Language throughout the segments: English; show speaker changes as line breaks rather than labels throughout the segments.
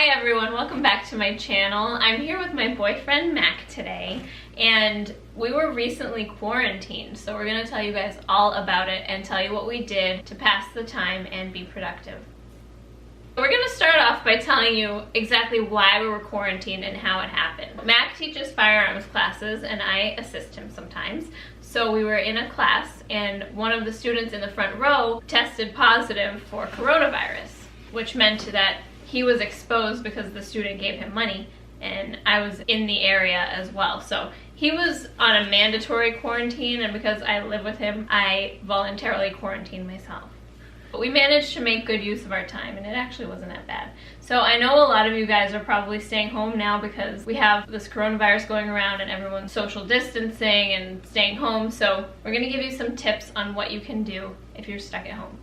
Hi everyone, welcome back to my channel. I'm here with my boyfriend Mac today, and we were recently quarantined, so we're gonna tell you guys all about it and tell you what we did to pass the time and be productive. We're gonna start off by telling you exactly why we were quarantined and how it happened. Mac teaches firearms classes and I assist him sometimes. So we were in a class and one of the students in the front row tested positive for coronavirus, which meant that he was exposed because the student gave him money, and I was in the area as well. So he was on a mandatory quarantine, and because I live with him, I voluntarily quarantined myself. But we managed to make good use of our time, and it actually wasn't that bad. So I know a lot of you guys are probably staying home now because we have this coronavirus going around and everyone's social distancing and staying home. So we're gonna give you some tips on what you can do if you're stuck at home.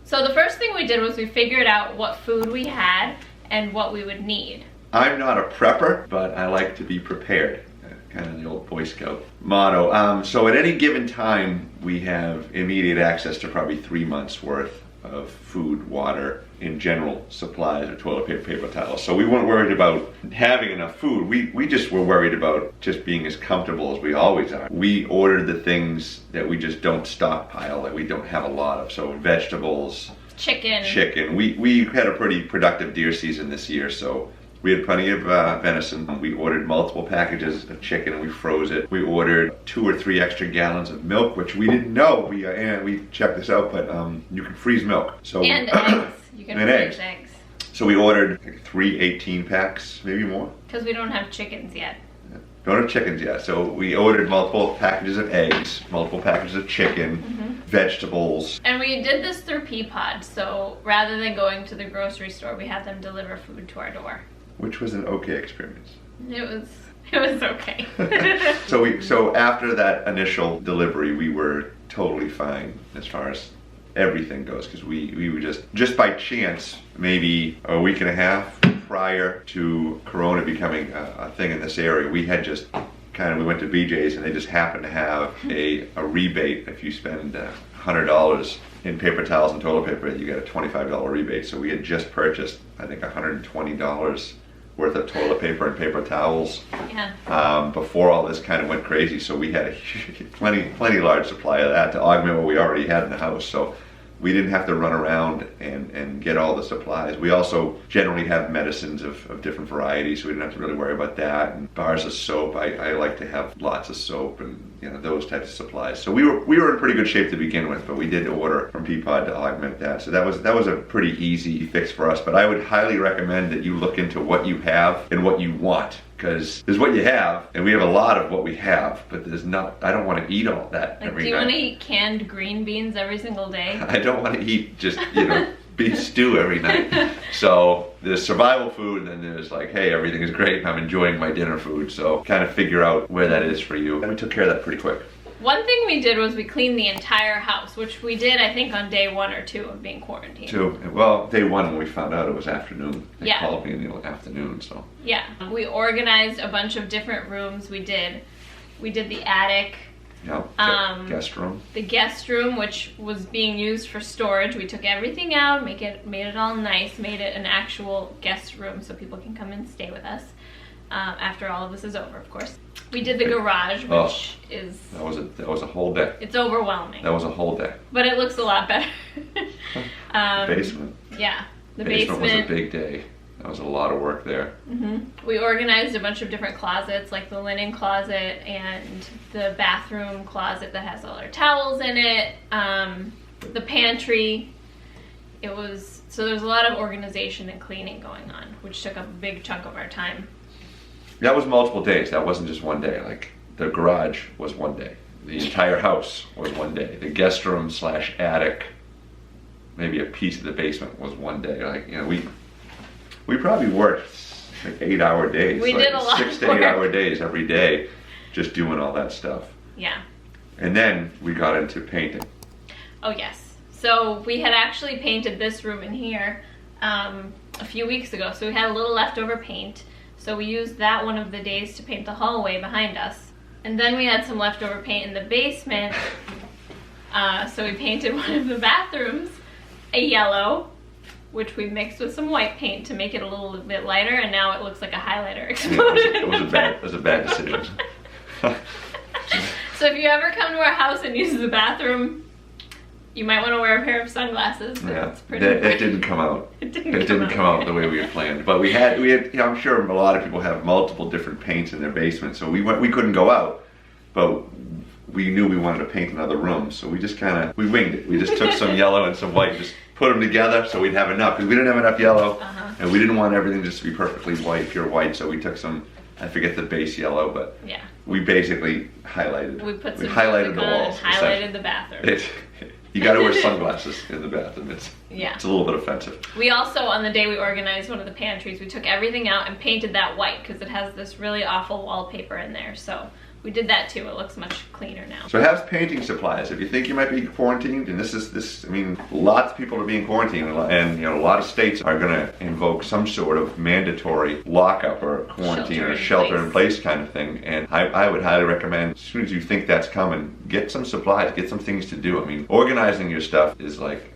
So the first thing we did was we figured out what food we had and what we would need.
I'm not a prepper, but I like to be prepared. Kind of the old Boy Scout motto. So at any given time, we have immediate access to probably 3 months worth of food, water, in general supplies, or toilet paper, paper towels. So we weren't worried about having enough food. We just were worried about just being as comfortable as we always are. We ordered the things that we just don't stockpile, that we don't have a lot of. So vegetables, chicken. We had a pretty productive deer season this year, so we had plenty of venison. We ordered multiple packages of chicken and we froze it. We ordered 2 or 3 extra gallons of milk, which we didn't know. We checked this out, but you can freeze milk. So
and eggs. You can freeze eggs.
So we ordered like 3 18 packs, maybe more.
Because we don't have chickens yet.
Don't have chickens yet. So we ordered multiple packages of eggs, multiple packages of chicken, vegetables.
And we did this through Peapod. So rather than going to the grocery store, we had them deliver food to our door.
Which was an okay experience.
It was okay.
So after that initial delivery, we were totally fine as far as everything goes, because we were just by chance, maybe a week and a half prior to Corona becoming a thing in this area, we had just we went to BJ's and they just happened to have a rebate. If you spend $100 in paper towels and toilet paper, you get a $25 rebate. So we had just purchased, I think, $120 worth of toilet paper and paper towels before all this kind of went crazy. So we had a plenty large supply of that to augment what we already had in the house. So we didn't have to run around and get all the supplies. We also generally have medicines of different varieties, so we didn't have to really worry about that. And bars of soap, I like to have lots of soap and those types of supplies. So we were in pretty good shape to begin with, but we did order from Peapod to augment that. So that was a pretty easy fix for us. But I would highly recommend that you look into what you have and what you want. Because there's what you have, and we have a lot of what we have, but there's not, I don't want to eat all that every night.
Do you want to eat canned green beans every single day?
I don't want to eat just, beef stew every night. So there's survival food, and then there's like, hey, everything is great, and I'm enjoying my dinner food. So kind of figure out where that is for you. And we took care of that pretty quick.
One thing we did was we cleaned the entire house, which we did, I think, on day 1 or 2 of being quarantined.
Well, day 1 when we found out it was afternoon. They called me in the afternoon, so.
Yeah, we organized a bunch of different rooms. We did the attic.
Yep, guest room. The
guest room, which was being used for storage. We took everything out, made it all nice, made it an actual guest room so people can come and stay with us after all of this is over, of course. We did the garage, which is... That
was a whole day.
It's overwhelming.
That was a whole day.
But it looks a lot better.
Basement.
Yeah, the
basement was a big day. That was a lot of work there.
We organized a bunch of different closets, like the linen closet and the bathroom closet that has all our towels in it, the pantry. So there's a lot of organization and cleaning going on, which took up a big chunk of our time.
That was multiple days. That wasn't just one day. Like the garage was one day. The entire house was one day. The guest room / attic, maybe a piece of the basement was one day. Like, we probably worked like 8-hour days.
We did a lot
6 to 8 hour days every day, just doing all that stuff.
Yeah.
And then we got into painting.
Oh yes. So we had actually painted this room in here a few weeks ago. So we had a little leftover paint. So we used that one of the days to paint the hallway behind us. And then we had some leftover paint in the basement. So we painted one of the bathrooms a yellow. which we mixed with some white paint to make it a little bit lighter, and now it looks like a highlighter exploded.
Yeah, it was a bad decision.
So if you ever come to our house and use the bathroom, you might want to wear a pair of sunglasses.
Yeah,
pretty
it didn't come out.
It didn't come
out the way we had planned. But we had, you know, I'm sure a lot of people have multiple different paints in their basement, so we couldn't go out, but we knew we wanted to paint another room, so we just we winged it. We just took some yellow and some white, just put them together so we'd have enough, because we didn't have enough yellow, and we didn't want everything just to be perfectly white, pure white, so we took some, I forget the base yellow, but
yeah,
we basically highlighted.
We put some
highlighted the walls.
Highlighted the bathroom.
You got to wear sunglasses in the bathroom. It's a little bit offensive.
We also, on the day we organized one of the pantries, we took everything out and painted that white because it has this really awful wallpaper in there. So we did that too. It looks much cleaner now.
So have painting supplies. If you think you might be quarantined, and I mean, lots of people are being quarantined, and you know, a lot of states are going to invoke some sort of mandatory lockup or quarantine or shelter-in-place kind of thing. And I would highly recommend, as soon as you think that's coming, get some supplies, get some things to do. I mean, organizing your stuff is like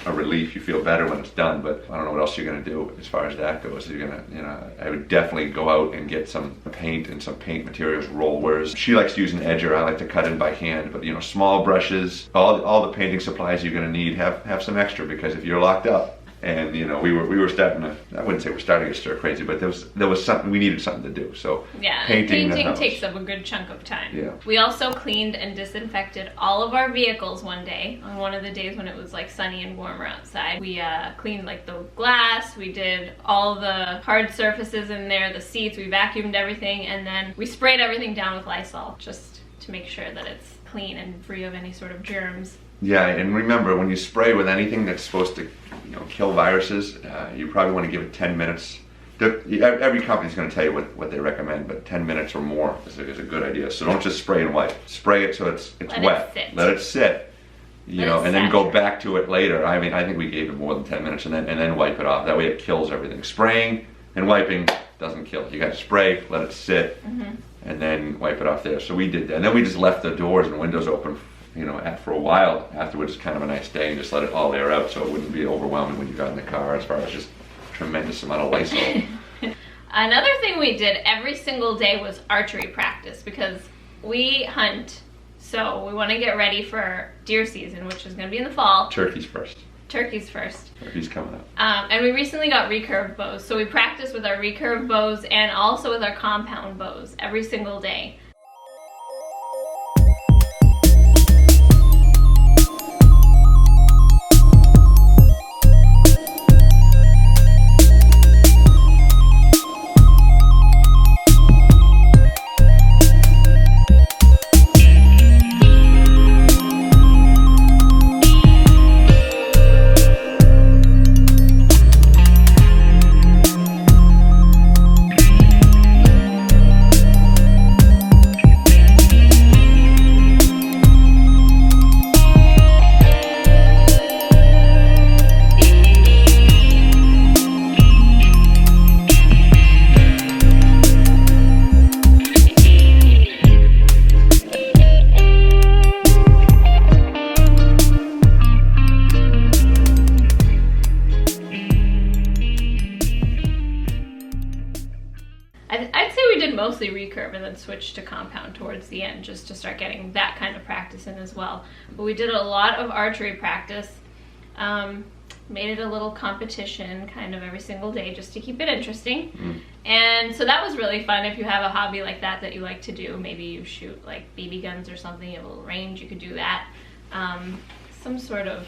a relief. You feel better when it's done, but I don't know what else you're going to do as far as that goes. You're going to, you know, I would definitely go out and get some paint and some paint materials, rollers. She likes to use an edger. I like to cut in by hand, but you know, small brushes, all the painting supplies you're going to need, have some extra, because if you're locked up, and you know, we were starting to, I wouldn't say we're starting to stir crazy, but there was something, we needed something to do. So
yeah,
painting
takes up a good chunk of time.
Yeah.
We also cleaned and disinfected all of our vehicles one day, on one of the days when it was like sunny and warmer outside. We cleaned like the glass, we did all the hard surfaces in there, the seats, we vacuumed everything, and then we sprayed everything down with Lysol just to make sure that it's clean and free of any sort of germs.
Yeah, and remember, when you spray with anything that's supposed to, you know, kill viruses, you probably want to give it 10 minutes. Every company's going to tell you what they recommend, but 10 minutes or more is a good idea. So don't just spray and wipe. Spray it so it's wet. Let it sit. You know, and then go back to it later. I mean, I think we gave it more than 10 minutes, and then wipe it off. That way it kills everything. Spraying and wiping doesn't kill. You got to spray, let it sit, and then wipe it off there. So we did that. And then we just left the doors and windows open, you know, for a while afterwards, kind of a nice day, and just let it all air out so it wouldn't be overwhelming when you got in the car, as far as just tremendous amount of Lysol.
Another thing we did every single day was archery practice, because we hunt, so we want to get ready for deer season, which is going to be in the fall.
Turkeys first.
Turkeys first.
Turkeys coming up.
And we recently got recurve bows, so we practice with our recurve bows and also with our compound bows every single day. I'd say we did mostly recurve and then switched to compound towards the end, just to start getting that kind of practice in as well. But we did a lot of archery practice, made it a little competition kind of every single day just to keep it interesting. And so that was really fun. If you have a hobby like that you like to do, maybe you shoot like BB guns or something, you have a little range, you could do that. Some sort of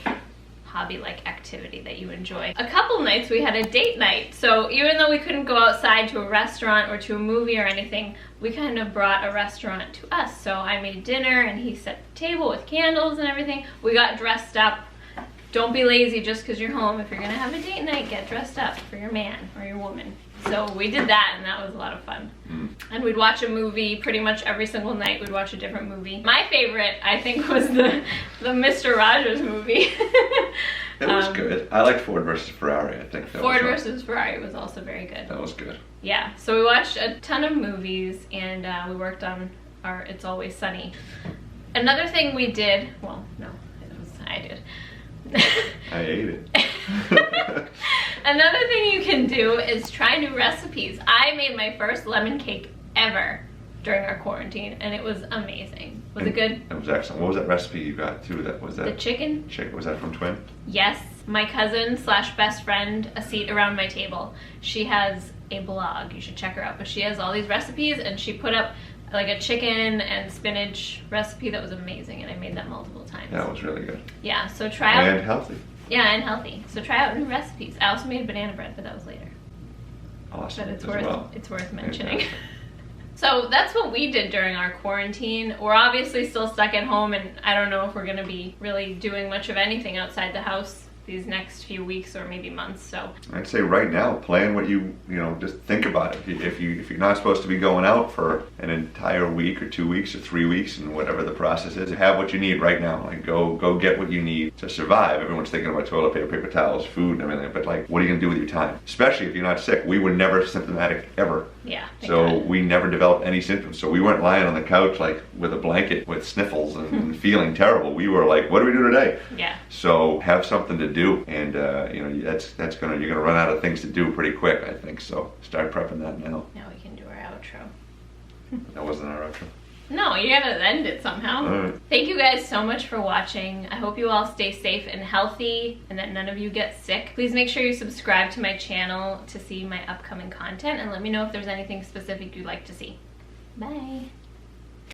hobby-like activity that you enjoy. A couple nights we had a date night, so even though we couldn't go outside to a restaurant or to a movie or anything, we kind of brought a restaurant to us. So I made dinner and he set the table with candles and everything. We got dressed up. Don't be lazy just because you're home. If you're gonna have a date night, get dressed up for your man or your woman. So we did that, and that was a lot of fun. And we'd watch a movie pretty much every single night. We'd watch a different movie. My favorite, I think, was the Mr. Rogers movie.
It was good. I liked Ford versus Ferrari, I think.
Ford versus Ferrari was also very good.
That was good.
Yeah, so we watched a ton of movies, and we worked on our It's Always Sunny. Another thing we did, well, no, I did.
I ate it.
Another thing you can do is try new recipes. I made my first lemon cake ever during our quarantine, and it was amazing. Was it good?
It was excellent. What was that recipe you got too?
The chicken.
Chicken. Was that from Twin?
Yes, my cousin / best friend, a seat around my table. She has a blog. You should check her out. But she has all these recipes, and she put up like a chicken and spinach recipe that was amazing, and I made that multiple times.
That was really good.
Yeah, so try out.
And healthy.
Yeah, and healthy. So try out new recipes. I also made banana bread, but that was later.
Awesome.
But it's
as
worth mentioning. So that's what we did during our quarantine. We're obviously still stuck at home, and I don't know if we're gonna be really doing much of anything outside the house these next few weeks or maybe months. So
I'd say right now, plan what you just think about it. If you're not supposed to be going out for an entire week or 2 weeks or 3 weeks and whatever the process is, have what you need right now. Like go get what you need to survive. Everyone's thinking about toilet paper, paper towels, food, and everything. But like, what are you gonna do with your time? Especially if you're not sick. We were never symptomatic ever.
yeah.
So we never developed any symptoms. So we weren't lying on the couch like with a blanket with sniffles and feeling terrible. We were like, what do we do today?
Yeah.
So have something to do, and you're gonna run out of things to do pretty quick, I think. So start prepping that now.
Now we can do our outro.
That wasn't our outro.
No, you gotta end it somehow.
All right.
Thank you guys so much for watching. I hope you all stay safe and healthy and that none of you get sick. Please make sure you subscribe to my channel to see my upcoming content, and let me know if there's anything specific you'd like to see. Bye.